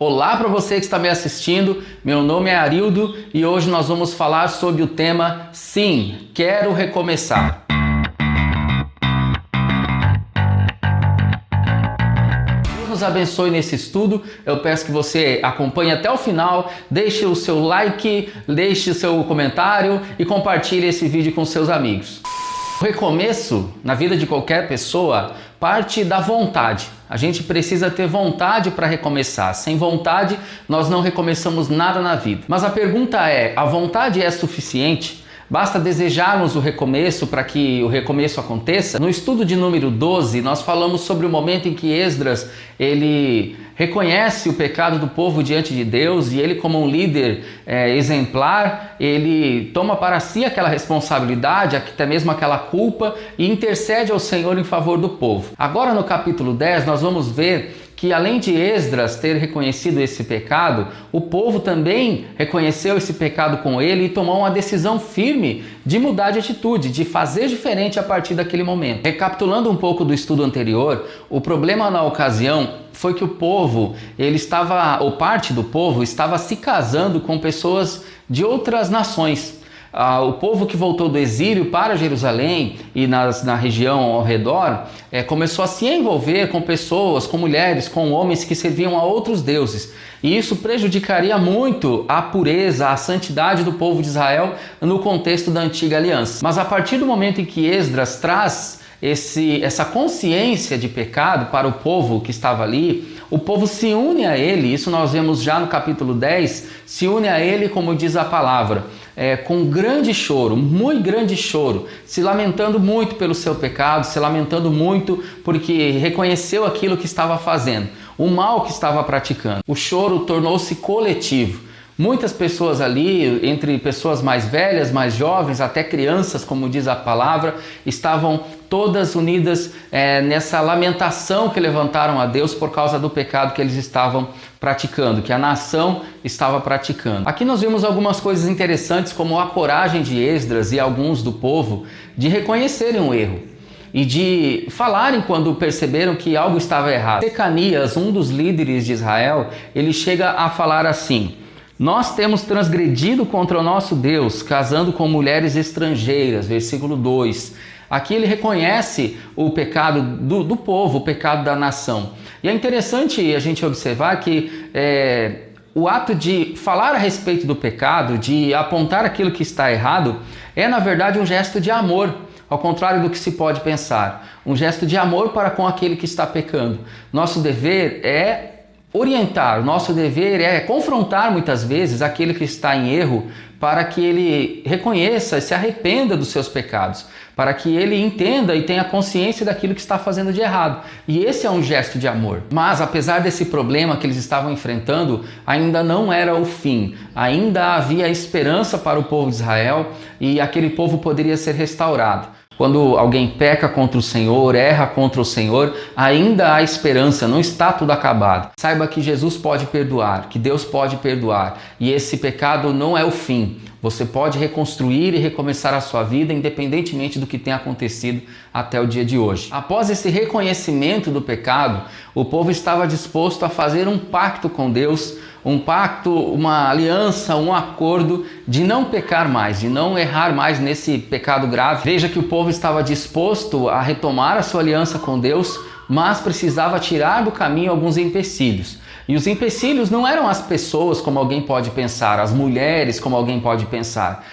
Olá para você que está me assistindo, meu nome é Arildo e hoje nós vamos falar sobre o tema Sim, Quero Recomeçar. Deus nos abençoe nesse estudo, eu peço que você acompanhe até o final, deixe o seu like, deixe o seu comentário e compartilhe esse vídeo com seus amigos. O recomeço na vida de qualquer pessoa parte da vontade. A gente precisa ter vontade para recomeçar. Sem vontade, nós não recomeçamos nada na vida. Mas a pergunta é, a vontade é suficiente? Basta desejarmos o recomeço para que o recomeço aconteça? No estudo de número 12, nós falamos sobre o momento em que Esdras, ele reconhece o pecado do povo diante de Deus e ele, como um líder exemplar, ele toma para si aquela responsabilidade, até mesmo aquela culpa e intercede ao Senhor em favor do povo. Agora no capítulo 10 nós vamos ver que além de Esdras ter reconhecido esse pecado, o povo também reconheceu esse pecado com ele e tomou uma decisão firme de mudar de atitude, de fazer diferente a partir daquele momento. Recapitulando um pouco do estudo anterior, o problema na ocasião foi que o povo, ou parte do povo, estava se casando com pessoas de outras nações. O povo que voltou do exílio para Jerusalém e na região ao redor começou a se envolver com pessoas, com mulheres, com homens que serviam a outros deuses. E isso prejudicaria muito a pureza, a santidade do povo de Israel no contexto da antiga aliança. Mas a partir do momento em que Esdras traz essa consciência de pecado para o povo que estava ali, o povo se une a ele, isso nós vemos já no capítulo 10, se une a ele, como diz a palavra, com grande choro, muito grande choro, se lamentando muito pelo seu pecado, se lamentando muito porque reconheceu aquilo que estava fazendo, o mal que estava praticando. O choro tornou-se coletivo. Muitas pessoas ali, entre pessoas mais velhas, mais jovens, até crianças, como diz a palavra, estavam todas unidas nessa lamentação que levantaram a Deus por causa do pecado que eles estavam praticando, que a nação estava praticando. Aqui nós vemos algumas coisas interessantes, como a coragem de Esdras e alguns do povo de reconhecerem o erro e de falarem quando perceberam que algo estava errado. Secanias, um dos líderes de Israel, ele chega a falar assim: nós temos transgredido contra o nosso Deus, casando com mulheres estrangeiras, versículo 2. Aqui ele reconhece o pecado do povo, o pecado da nação. E é interessante a gente observar que o ato de falar a respeito do pecado, de apontar aquilo que está errado, é na verdade um gesto de amor, ao contrário do que se pode pensar. Um gesto de amor para com aquele que está pecando. Nosso dever é orientar, o nosso dever é confrontar muitas vezes aquele que está em erro para que ele reconheça e se arrependa dos seus pecados, para que ele entenda e tenha consciência daquilo que está fazendo de errado. E esse é um gesto de amor. Mas apesar desse problema que eles estavam enfrentando, ainda não era o fim. Ainda havia esperança para o povo de Israel e aquele povo poderia ser restaurado. Quando alguém peca contra o Senhor, erra contra o Senhor, ainda há esperança, não está tudo acabado. Saiba que Jesus pode perdoar, que Deus pode perdoar. E esse pecado não é o fim. Você pode reconstruir e recomeçar a sua vida independentemente do que tenha acontecido até o dia de hoje. Após esse reconhecimento do pecado, o povo estava disposto a fazer um pacto com Deus, um pacto, uma aliança, um acordo de não pecar mais, de não errar mais nesse pecado grave. Veja que o povo estava disposto a retomar a sua aliança com Deus, mas precisava tirar do caminho alguns empecilhos. E os empecilhos não eram as pessoas, como alguém pode pensar, as mulheres, como alguém pode pensar.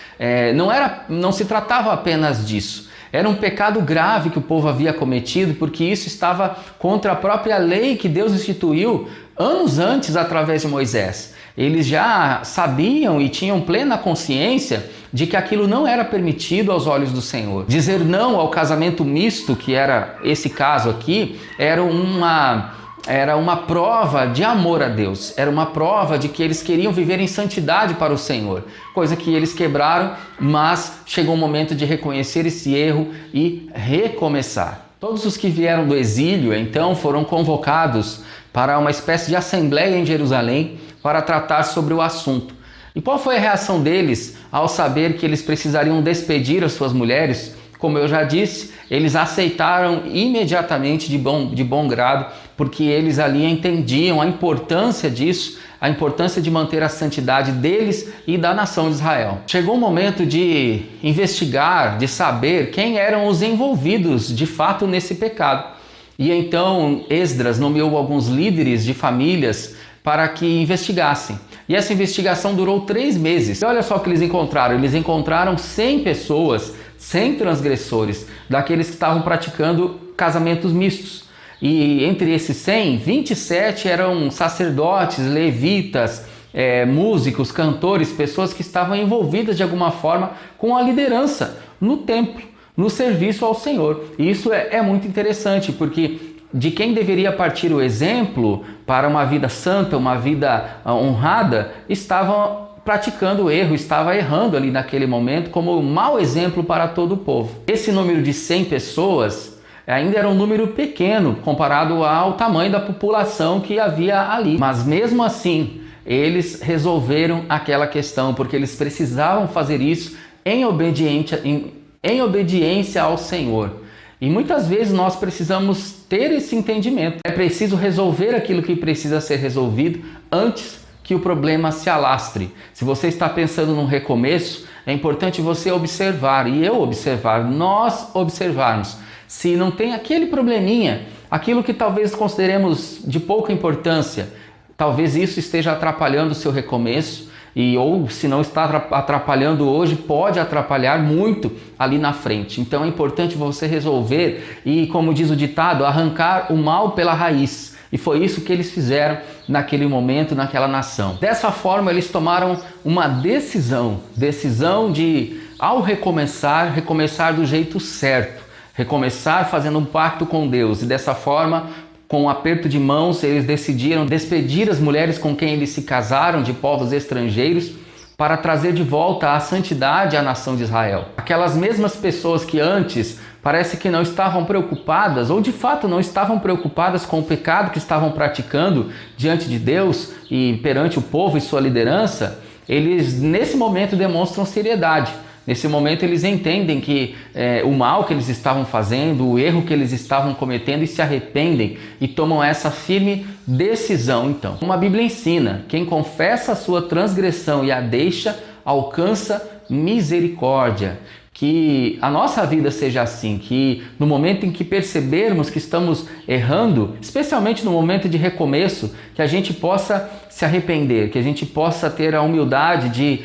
Não se tratava apenas disso. Era um pecado grave que o povo havia cometido, porque isso estava contra a própria lei que Deus instituiu anos antes através de Moisés. Eles já sabiam e tinham plena consciência de que aquilo não era permitido aos olhos do Senhor. Dizer não ao casamento misto, que era esse caso aqui, era uma prova de amor a Deus, era uma prova de que eles queriam viver em santidade para o Senhor, coisa que eles quebraram, mas chegou o momento de reconhecer esse erro e recomeçar. Todos os que vieram do exílio, então, foram convocados para uma espécie de assembleia em Jerusalém para tratar sobre o assunto. E qual foi a reação deles ao saber que eles precisariam despedir as suas mulheres como eu já disse, eles aceitaram imediatamente de bom grado, porque eles ali entendiam a importância disso, a importância de manter a santidade deles e da nação de Israel. Chegou o momento de investigar, de saber quem eram os envolvidos de fato nesse pecado. E então Esdras nomeou alguns líderes de famílias para que investigassem. E essa investigação durou 3 meses. E olha só o que eles encontraram. Eles encontraram 100 pessoas, 100 transgressores, daqueles que estavam praticando casamentos mistos. E entre esses 100, 27 eram sacerdotes, levitas, músicos, cantores, pessoas que estavam envolvidas de alguma forma com a liderança no templo, no serviço ao Senhor. E isso é muito interessante, porque de quem deveria partir o exemplo para uma vida santa, uma vida honrada, estavam praticando o erro, estava errando ali naquele momento como um mau exemplo para todo o povo. Esse número de 100 pessoas ainda era um número pequeno comparado ao tamanho da população que havia ali. Mas mesmo assim, eles resolveram aquela questão, porque eles precisavam fazer isso em obediência ao Senhor. E muitas vezes nós precisamos ter esse entendimento. É preciso resolver aquilo que precisa ser resolvido antes que o problema se alastre. Se você está pensando num recomeço, é importante você observar, e eu observar, nós observarmos. Se não tem aquele probleminha, aquilo que talvez consideremos de pouca importância, talvez isso esteja atrapalhando o seu recomeço, ou se não está atrapalhando hoje, pode atrapalhar muito ali na frente. Então é importante você resolver e, como diz o ditado, arrancar o mal pela raiz. E foi isso que eles fizeram naquele momento, naquela nação. Dessa forma, eles tomaram uma decisão de, ao recomeçar do jeito certo. Recomeçar fazendo um pacto com Deus. E dessa forma, com um aperto de mãos, eles decidiram despedir as mulheres com quem eles se casaram de povos estrangeiros para trazer de volta a santidade à nação de Israel. Aquelas mesmas pessoas que antes parece que não estavam preocupadas, ou de fato não estavam preocupadas com o pecado que estavam praticando diante de Deus e perante o povo e sua liderança, eles nesse momento demonstram seriedade. Nesse momento eles entendem que o mal que eles estavam fazendo, o erro que eles estavam cometendo e se arrependem e tomam essa firme decisão então. Como a Bíblia ensina, quem confessa a sua transgressão e a deixa, alcança misericórdia. Que a nossa vida seja assim, que no momento em que percebermos que estamos errando, especialmente no momento de recomeço, que a gente possa se arrepender, que a gente possa ter a humildade de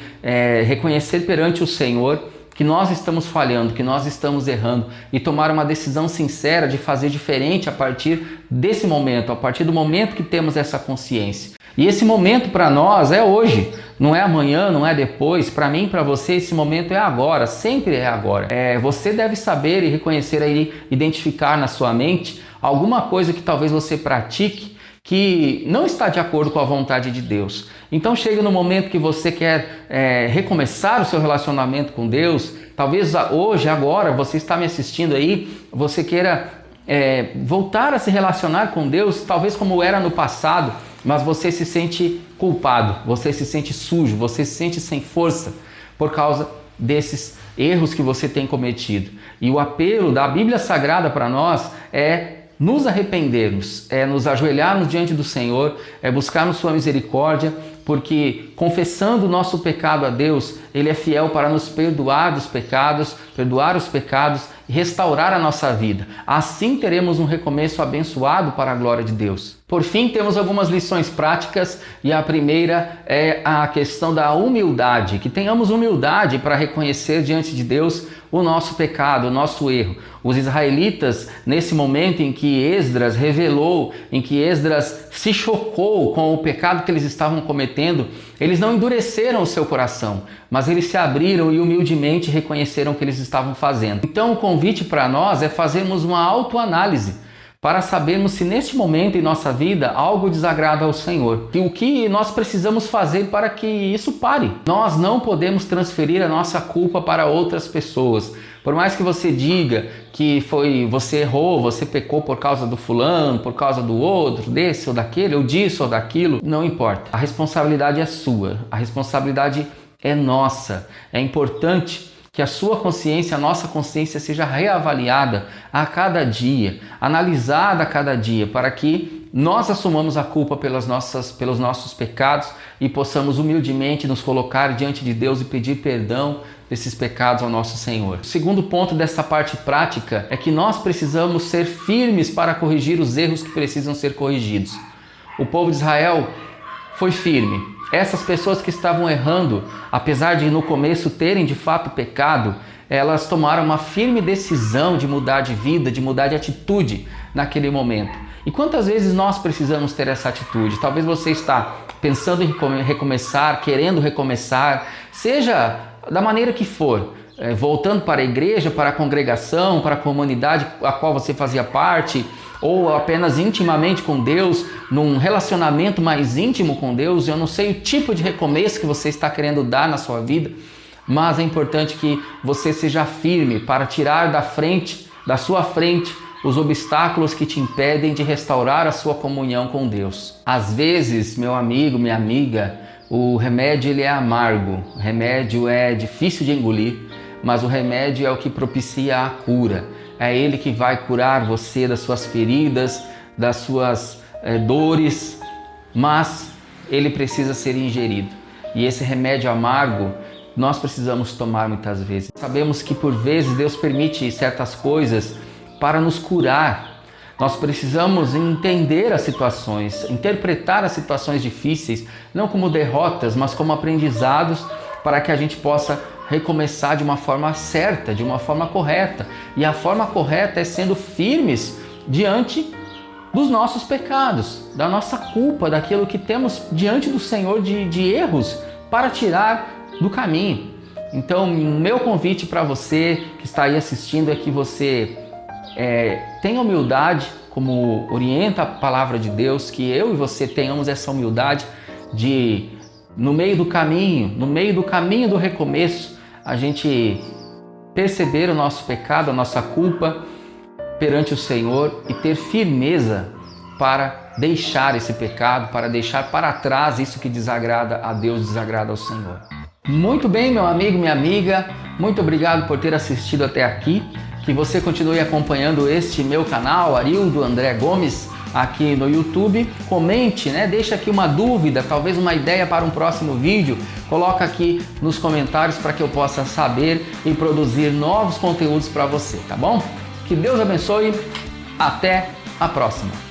reconhecer perante o Senhor que nós estamos falhando, que nós estamos errando e tomar uma decisão sincera de fazer diferente a partir desse momento, a partir do momento que temos essa consciência. E esse momento para nós é hoje, não é amanhã, não é depois. Para mim, para você, esse momento é agora, sempre é agora. Você deve saber e reconhecer aí, identificar na sua mente alguma coisa que talvez você pratique que não está de acordo com a vontade de Deus. Então chega no momento que você quer recomeçar o seu relacionamento com Deus, talvez hoje, agora, você está me assistindo aí, você queira voltar a se relacionar com Deus, talvez como era no passado, mas você se sente culpado, você se sente sujo, você se sente sem força por causa desses erros que você tem cometido. E o apelo da Bíblia Sagrada para nós é nos arrependermos, é nos ajoelharmos diante do Senhor, é buscarmos sua misericórdia, porque confessando o nosso pecado a Deus, Ele é fiel para nos perdoar dos pecados, perdoar os pecados e restaurar a nossa vida. Assim teremos um recomeço abençoado para a glória de Deus. Por fim, temos algumas lições práticas e a primeira é a questão da humildade, que tenhamos humildade para reconhecer diante de Deus o nosso pecado, o nosso erro. Os israelitas, nesse momento em que Esdras revelou, em que Esdras se chocou com o pecado que eles estavam cometendo, eles não endureceram o seu coração, mas eles se abriram e humildemente reconheceram o que eles estavam fazendo. Então o convite para nós é fazermos uma autoanálise, para sabermos se neste momento em nossa vida algo desagrada ao Senhor. E o que nós precisamos fazer para que isso pare. Nós não podemos transferir a nossa culpa para outras pessoas. Por mais que você diga que você errou, você pecou por causa do fulano, por causa do outro, desse ou daquele, ou disso ou daquilo, não importa. A responsabilidade é sua, a responsabilidade é nossa. É importante Que a sua consciência, a nossa consciência seja reavaliada a cada dia, analisada a cada dia, para que nós assumamos a culpa pelos nossos pecados e possamos humildemente nos colocar diante de Deus e pedir perdão desses pecados ao nosso Senhor. O segundo ponto dessa parte prática é que nós precisamos ser firmes para corrigir os erros que precisam ser corrigidos. O povo de Israel foi firme. Essas pessoas que estavam errando, apesar de no começo terem de fato pecado, elas tomaram uma firme decisão de mudar de vida, de mudar de atitude naquele momento. E quantas vezes nós precisamos ter essa atitude? Talvez você está pensando em recomeçar, querendo recomeçar, seja da maneira que for, voltando para a igreja, para a congregação, para a comunidade a qual você fazia parte, ou apenas intimamente com Deus, num relacionamento mais íntimo com Deus. Eu não sei o tipo de recomeço que você está querendo dar na sua vida, mas é importante que você seja firme para tirar da sua frente, os obstáculos que te impedem de restaurar a sua comunhão com Deus. Às vezes, meu amigo, minha amiga, o remédio ele é amargo, o remédio é difícil de engolir, mas o remédio é o que propicia a cura. É Ele que vai curar você das suas feridas, das suas dores, mas Ele precisa ser ingerido. E esse remédio amargo nós precisamos tomar muitas vezes. Sabemos que por vezes Deus permite certas coisas para nos curar. Nós precisamos entender as situações, interpretar as situações difíceis, não como derrotas, mas como aprendizados, para que a gente possa recomeçar de uma forma certa, de uma forma correta. E a forma correta é sendo firmes diante dos nossos pecados, da nossa culpa, daquilo que temos diante do Senhor de erros para tirar do caminho. Então, meu convite para você que está aí assistindo é que você tenha humildade, como orienta a palavra de Deus, que eu e você tenhamos essa humildade de, no meio do caminho do recomeço, a gente perceber o nosso pecado, a nossa culpa perante o Senhor e ter firmeza para deixar esse pecado, para deixar para trás isso que desagrada a Deus, desagrada ao Senhor. Muito bem, meu amigo, minha amiga, muito obrigado por ter assistido até aqui. Que você continue acompanhando este meu canal, Arildo André Gomes, aqui no YouTube. Comente, deixa aqui uma dúvida, talvez uma ideia para um próximo vídeo. Coloca aqui nos comentários para que eu possa saber e produzir novos conteúdos para você, tá bom? Que Deus abençoe, até a próxima!